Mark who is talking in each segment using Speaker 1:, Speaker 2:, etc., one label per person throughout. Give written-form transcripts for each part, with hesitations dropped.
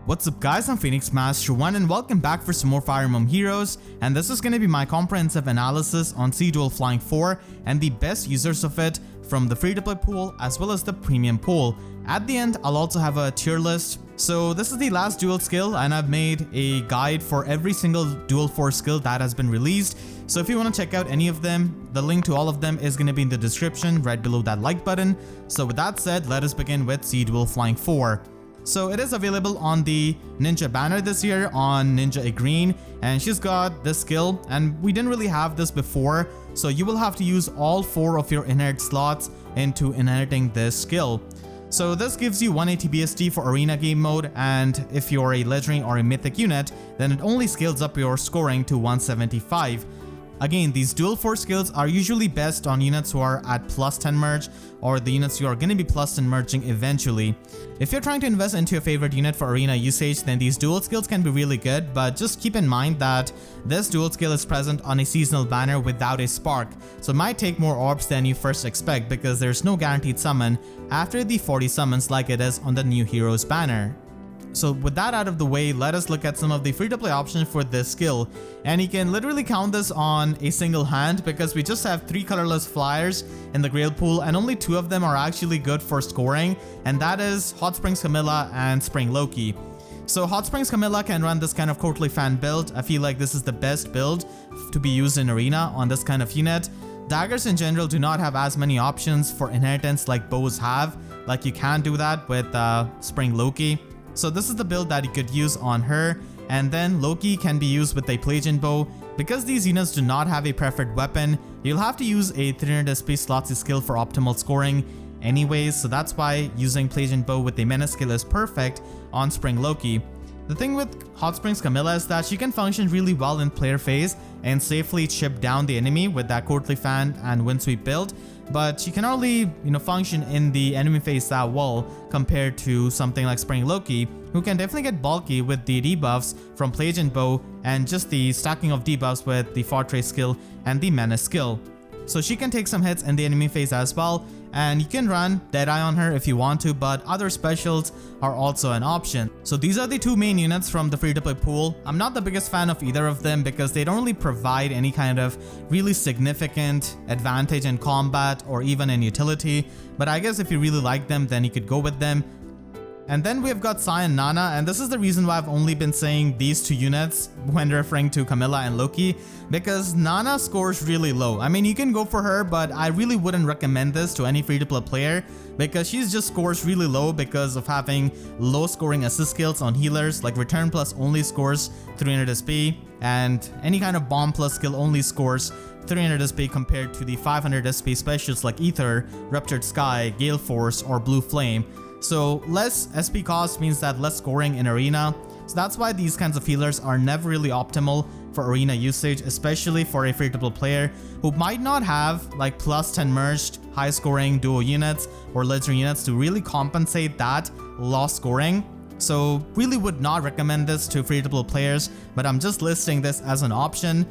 Speaker 1: What's up guys, I'm Phoenix Master 1 and welcome back for some more Fire Emblem Heroes, and this is going to be my comprehensive analysis on C Duel Flying 4 and the best users of it from the free-to-play pool as well as the premium pool. At the end, I'll also have a tier list. So this is the last duel skill and I've made a guide for every single Duel 4 skill that has been released. So if you want to check out any of them, the link to all of them is going to be in the description right below that like button. So with that said, let us begin with C Duel Flying 4. So it is available on the Ninja banner this year on Ninja Igrene, and she's got this skill, and we didn't really have this before, so you will have to use all 4 of your inherit slots into inheriting this skill. So this gives you 180 BST for arena game mode, and if you're a legendary or a mythic unit, then it only scales up your scoring to 175. Again, these Duel 4 skills are usually best on units who are at plus 10 merge or the units who are going to be plus 10 merging eventually. If you're trying to invest into your favorite unit for arena usage, then these duel skills can be really good, but just keep in mind that this duel skill is present on a seasonal banner without a spark, so it might take more orbs than you first expect because there's no guaranteed summon after the 40 summons like it is on the new heroes banner. So with that out of the way, let us look at some of the free-to-play options for this skill. And you can literally count this on a single hand because we just have 3 colorless flyers in the Grail pool and only 2 of them are actually good for scoring, and that is Hot Springs Camilla and Spring Loki. So Hot Springs Camilla can run this kind of quarterly fan build. I feel like this is the best build to be used in arena on this kind of unit. Daggers in general do not have as many options for inheritance like bows have, like you can do that with Spring Loki. So this is the build that you could use on her, and then Loki can be used with a Pelagian bow. Because these units do not have a preferred weapon, you'll have to use a 300 SP slotsy skill for optimal scoring anyways, so that's why using Pelagian bow with a menace skill is perfect on Spring Loki. The thing with Hot Springs Camilla is that she can function really well in player phase and safely chip down the enemy with that quarterly fan and wind sweep build, but she can only function in the enemy phase that well compared to something like Spring Loki, who can definitely get bulky with the debuffs from Pelagian bow and just the stacking of debuffs with the Fortress skill and the menace skill. So she can take some hits in the enemy phase as well, and you can run Deadeye on her if you want to, but other specials are also an option. So these are the 2 main units from the free-to-play pool. I'm not the biggest fan of either of them because they don't really provide any kind of really significant advantage in combat or even in utility, but I guess if you really like them, then you could go with them. And then we've got Scion Nanna, and this is the reason why I've only been saying these 2 units when referring to Camilla and Loki, because Nanna scores really low. I mean, you can go for her, but I really wouldn't recommend this to any free-to-play player because she just scores really low because of having low scoring assist skills on healers, like Return Plus only scores 300 SP, and any kind of Bomb Plus skill only scores 300 SP compared to the 500 SP specials like AETHER, Ruptured Sky, Gale Force, or Blue Flame. So less SP cost means that less scoring in arena, so that's why these kinds of healers are never really optimal for arena usage, especially for a free-to-play player who might not have like plus 10 merged high scoring duo units or legendary units to really compensate that lost scoring. So really would not recommend this to free-to-play players, but I'm just listing this as an option.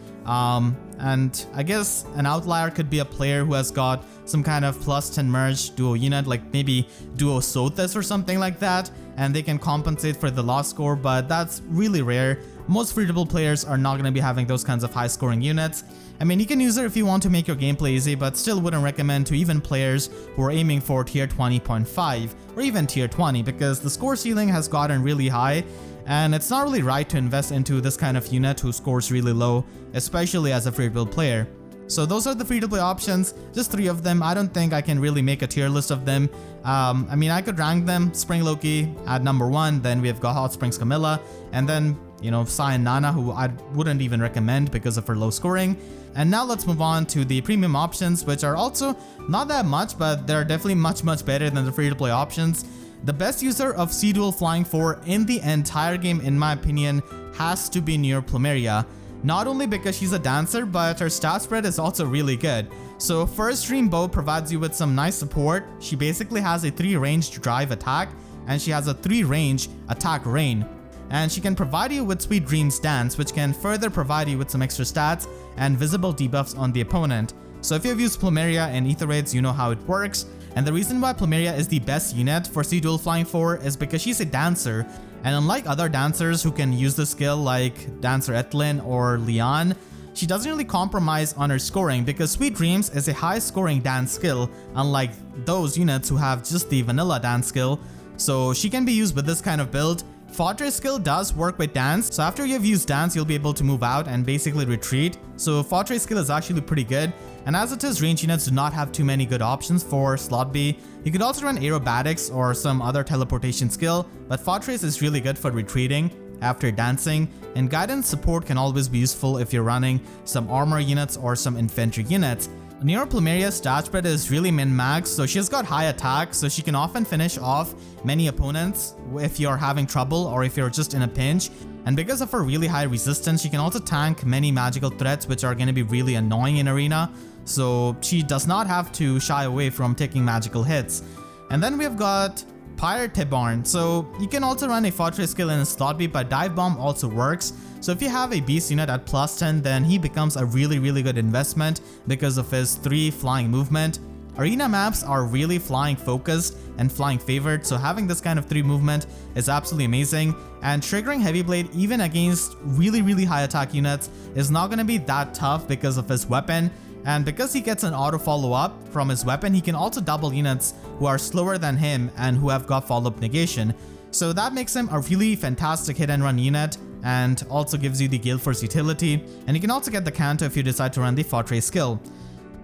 Speaker 1: And I guess an outlier could be a player who has got some kind of plus 10 merge duo unit, like maybe duo Sothis or something like that, and they can compensate for the lost score, but that's really rare. Most free-to-play players are not going to be having those kinds of high scoring units. I mean, you can use her if you want to make your gameplay easy, but still wouldn't recommend to even players who are aiming for tier 20.5 or even tier 20 because the score ceiling has gotten really high, and it's not really right to invest into this kind of unit who scores really low, especially as a free-to-play player. So those are the free-to-play options, just 3 of them. I don't think I can really make a tier list of them. I mean, I could rank them. Spring Loki at number 1, then we've got Hot Springs Camilla, and then Scion Nanna, who I wouldn't even recommend because of her low scoring. And now let's move on to the premium options, which are also not that much, but they're definitely much better than the free-to-play options. The best user of C Duel Flying 4 in the entire game, in my opinion, has to be Year Plumeria. Not only because she's a dancer, but her stat spread is also really good. So First Stream Bow provides you with some nice support. She basically has a 3 ranged drive attack, and she has a 3 range attack rain. And she can provide you with Sweet Dreams Dance, which can further provide you with some extra stats and visible debuffs on the opponent. So if you've used Plumeria in Aether raids, you know how it works. And the reason why Plumeria is the best unit for C Duel Flying 4 is because she's a dancer, And unlike other dancers who can use the skill like Dancer Etlin or Leon, she doesn't really compromise on her scoring because Sweet Dreams is a high scoring dance skill, unlike those units who have just the vanilla dance skill. So she can be used with this kind of build. Fortress skill does work with dance, so after you've used dance you'll be able to move out and basically retreat. So Fortress skill is actually pretty good, and as it is, range units do not have too many good options for slot B. You could also run aerobatics or some other teleportation skill, but Fortress is really good for retreating after dancing, and guidance support can always be useful if you're running some armor units or some infantry units. Year Plumeria's stat spread is really min-max, so she's got high attack, so she can often finish off many opponents if you're having trouble or if you're just in a pinch. And because of her really high resistance, she can also tank many magical threats which are going to be really annoying in Arena, so she does not have to shy away from taking magical hits. And then we've got Pirate Tibarn, so you can also run a Fortress skill in a slot B, but Dive Bomb also works. So if you have a beast unit at plus 10, then he becomes a really good investment because of his 3 flying movement. Arena maps are really flying focused and flying favored, so having this kind of 3 movement is absolutely amazing. And triggering Heavy Blade even against really high attack units is not going to be that tough because of his weapon. And because he gets an auto follow-up from his weapon, he can also double units who are slower than him and who have got follow-up negation. So that makes him a really fantastic hit and run unit, and also gives you the Gale Force utility, and you can also get the counter if you decide to run the Fortress skill.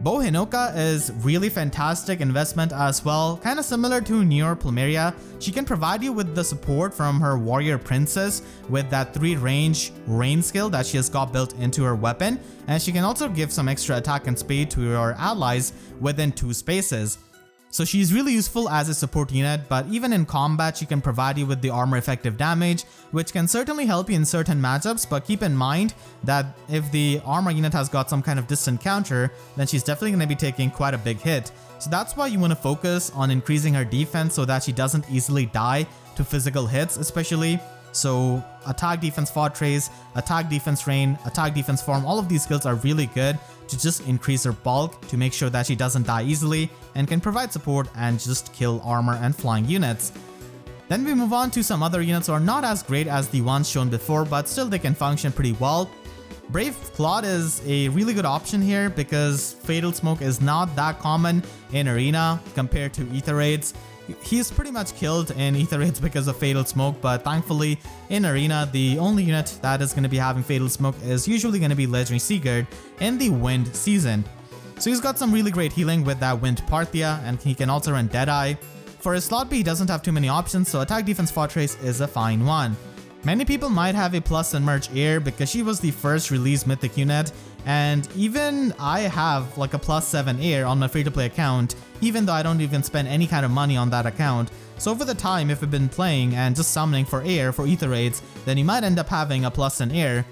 Speaker 1: Bow Hinoka is really fantastic investment as well, kind of similar to Year Plumeria. She can provide you with the support from her Warrior Princess with that 3 range rain skill that she has got built into her weapon, and she can also give some extra attack and speed to your allies within 2 spaces. So she's really useful as a support unit, but even in combat she can provide you with the armor effective damage, which can certainly help you in certain matchups, but keep in mind that if the armor unit has got some kind of distant counter, then she's definitely going to be taking quite a big hit. So that's why you want to focus on increasing her defense so that she doesn't easily die to physical hits especially. So attack defense Fortress, attack defense rain, attack defense form, all of these skills are really good to just increase her bulk to make sure that she doesn't die easily and can provide support and just kill armor and flying units. Then we move on to some other units who are not as great as the ones shown before, but still they can function pretty well. Brave Claude is a really good option here because Fatal Smoke is not that common in Arena compared to Aether Raids. He's pretty much killed in Aether Raids because of Fatal Smoke, but thankfully in Arena, the only unit that is going to be having Fatal Smoke is usually going to be Legendary Sigurd in the Wind season. So he's got some really great healing with that Wind Parthia, and he can also run Deadeye. For his slot B, he doesn't have too many options, so Attack Defense Fortress is a fine one. Many people might have a plus in Merge Air because she was the first release mythic unit, and even I have like a plus 7 Air on my free-to-play account, even though I don't even spend any kind of money on that account. So over the time, if you've been playing and just summoning for Air for Aether Raids, then you might end up having a plus in Air.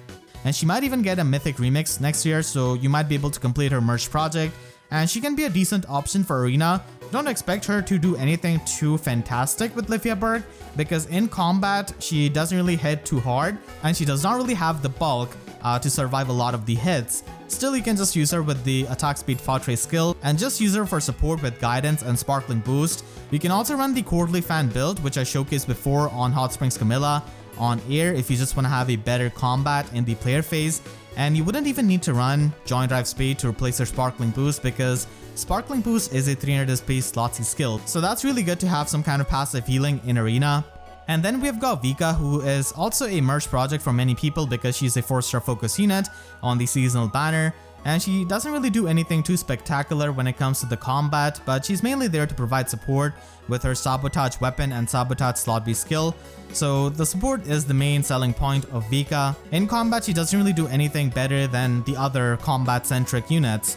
Speaker 1: And she might even get a mythic remix next year, so you might be able to complete her merge project, and she can be a decent option for Arena. Don't expect her to do anything too fantastic with Lifiaberg because in combat she doesn't really hit too hard and she does not really have the bulk to survive a lot of the hits. Still, you can just use her with the attack speed Fortress skill and just use her for support with guidance and sparkling boost. You can also run the quarterly fan build, which I showcased before on Hot Springs Camilla on Air if you just want to have a better combat in the player phase. And you wouldn't even need to run Joint Drive Speed to replace her Sparkling Boost because Sparkling Boost is a 300 SP slotsy skill. So that's really good to have some kind of passive healing in Arena. And then we've got Vika, who is also a merge project for many people because she's a 4-star focus unit on the seasonal banner. And she doesn't really do anything too spectacular when it comes to the combat, but she's mainly there to provide support with her Sabotage weapon and Sabotage slot B skill. So the support is the main selling point of Vika. In combat, she doesn't really do anything better than the other combat-centric units.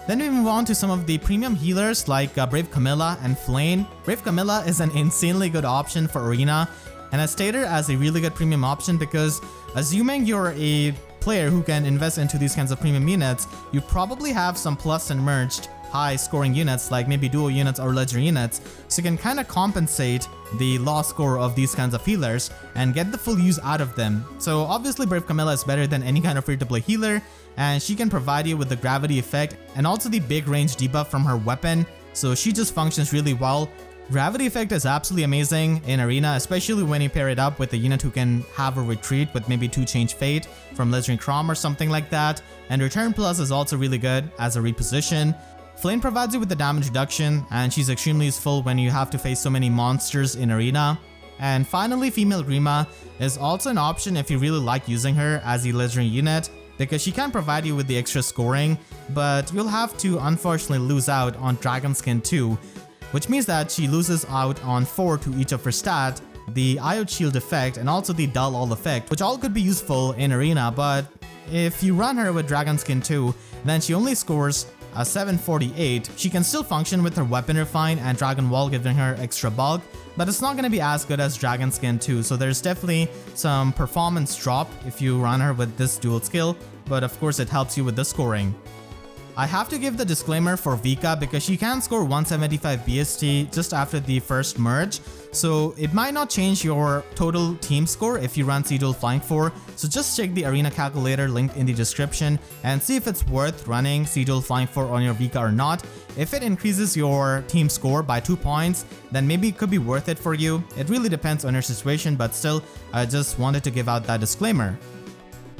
Speaker 1: Then we move on to some of the premium healers like Brave Camilla and Flayn. Brave Camilla is an insanely good option for Arena, and I state her as a really good premium option because assuming you're a player who can invest into these kinds of premium units, you probably have some plus and merged high scoring units like maybe duo units or legendary units, so you can kind of compensate the low score of these kinds of healers and get the full use out of them. So obviously Brave Camilla is better than any kind of free to play healer, and she can provide you with the gravity effect and also the big range debuff from her weapon, so she just functions really well. Gravity effect is absolutely amazing in Arena, especially when you pair it up with a unit who can have a retreat with maybe 2 change fate from Legendary Chrom or something like that. And Return Plus is also really good as a reposition. Flayn provides you with the damage reduction, and she's extremely useful when you have to face so many monsters in Arena. And finally, female Grima is also an option if you really like using her as a legendary unit, because she can provide you with the extra scoring, but you'll have to unfortunately lose out on Dragon Skin 2, which means that she loses out on 4 to each of her stat, the Iod Shield effect, and also the Dull All effect, which all could be useful in Arena, but if you run her with Dragon Skin 2, then she only scores a 748. She can still function with her Weapon Refine and Dragon Wall giving her extra bulk, but it's not going to be as good as Dragon Skin 2, so there's definitely some performance drop if you run her with this dual skill, but of course it helps you with the scoring. I have to give the disclaimer for Vika because she can score 175 BST just after the first merge, so it might not change your total team score if you run C Duel Flying 4, so just check the Arena calculator linked in the description and see if it's worth running C Duel Flying 4 on your Vika or not. If it increases your team score by 2 points, then maybe it could be worth it for you. It really depends on your situation, but still, I just wanted to give out that disclaimer.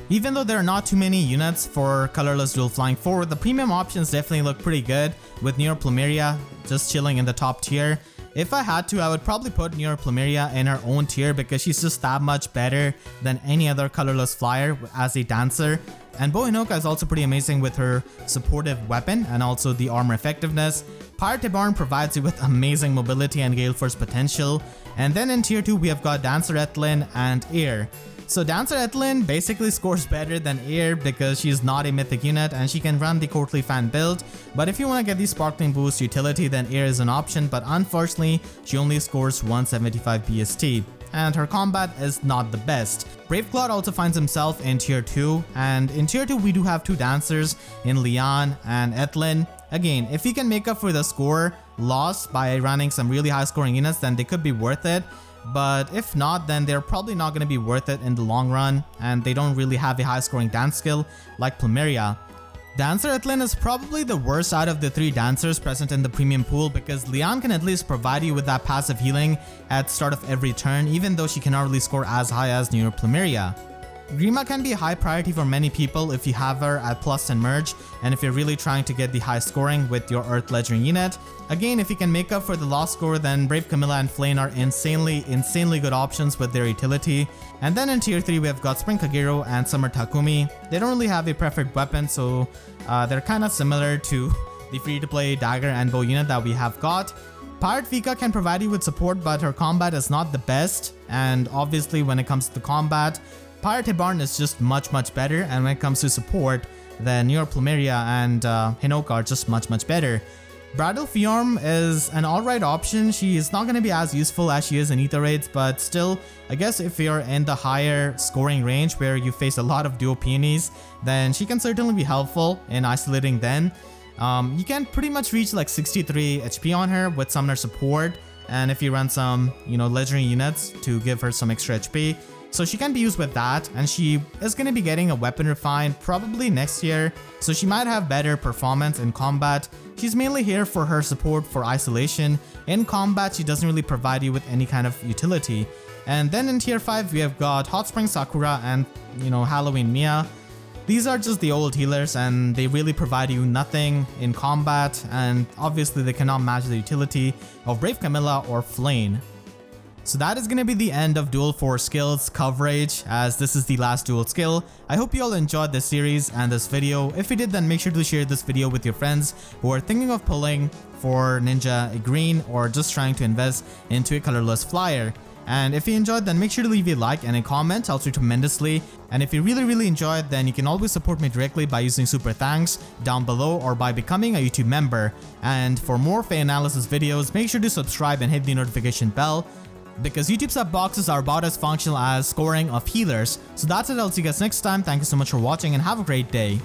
Speaker 1: Even though there are not too many units for colorless Duel Flying 4, the premium options definitely look pretty good, with Year Plumeria just chilling in the top tier. If I had to, I would probably put Year Plumeria in her own tier because she's just that much better than any other colorless flyer as a dancer. And Hinoka is also pretty amazing with her supportive weapon and also the armor effectiveness. Pirate Tibarn provides you with amazing mobility and Gale Force potential. And then in tier 2 we have got Dancer Ethlyn and Air. So Dancer Ethlyn basically scores better than Air because she's not a mythic unit and she can run the Courtly Fan build, but if you want to get the Sparkling Boost utility, then Air is an option, but unfortunately she only scores 175 BST and her combat is not the best. Brave Claude also finds himself in tier 2, and in tier 2 we do have 2 dancers in Leon and Ethlyn. Again, if you can make up for the score loss by running some really high scoring units, then they could be worth it. But if not, then they're probably not going to be worth it in the long run, and they don't really have a high scoring dance skill like Plumeria. Dancer Ethlyn is probably the worst out of the 3 dancers present in the premium pool because Leon can at least provide you with that passive healing at start of every turn, even though she cannot really score as high as Year Plumeria. Grima can be a high priority for many people if you have her at plus and merge, and if you're really trying to get the high scoring with your Earth Legendary unit. Again, if you can make up for the lost score, then Brave Camilla and Flayn are insanely good options with their utility. And then in tier 3 we have got Spring Kagero and Summer Takumi. They don't really have a preferred weapon, so they're kind of similar to the free-to-play dagger and bow unit that we have got. Pirate Vika can provide you with support, but her combat is not the best, and obviously when it comes to combat, Pirate Tibarn is just much better, and when it comes to support, then Year Plumeria and Hinoka are just much better. Bridal Fiorm is an alright option. She is not going to be as useful as she is in Aether raids, but still, I guess if you're in the higher scoring range where you face a lot of duo peonies, then she can certainly be helpful in isolating then. You can pretty much reach like 63 HP on her with summoner support, and if you run some, legendary units to give her some extra HP. So she can be used with that, and she is going to be getting a weapon refine probably next year, so she might have better performance in combat. She's mainly here for her support for isolation. In combat, she doesn't really provide you with any kind of utility. And then in tier 5, we have got Hot Spring Sakura and, Halloween Mia. These are just the old healers, and they really provide you nothing in combat, and obviously they cannot match the utility of Brave Camilla or Flayn. So that is going to be the end of Duel 4 skills coverage, as this is the last duel skill. I hope you all enjoyed this series and this video. If you did, then make sure to share this video with your friends who are thinking of pulling for Ninja Igrene or just trying to invest into a colorless flyer. And if you enjoyed, then make sure to leave a like and a comment, helps you tremendously. And if you really enjoyed, then you can always support me directly by using super thanks down below or by becoming a YouTube member. And for more FEH analysis videos, make sure to subscribe and hit the notification bell, because YouTube sub boxes are about as functional as scoring of healers. So that's it, I'll see you guys next time. Thank you so much for watching and have a great day.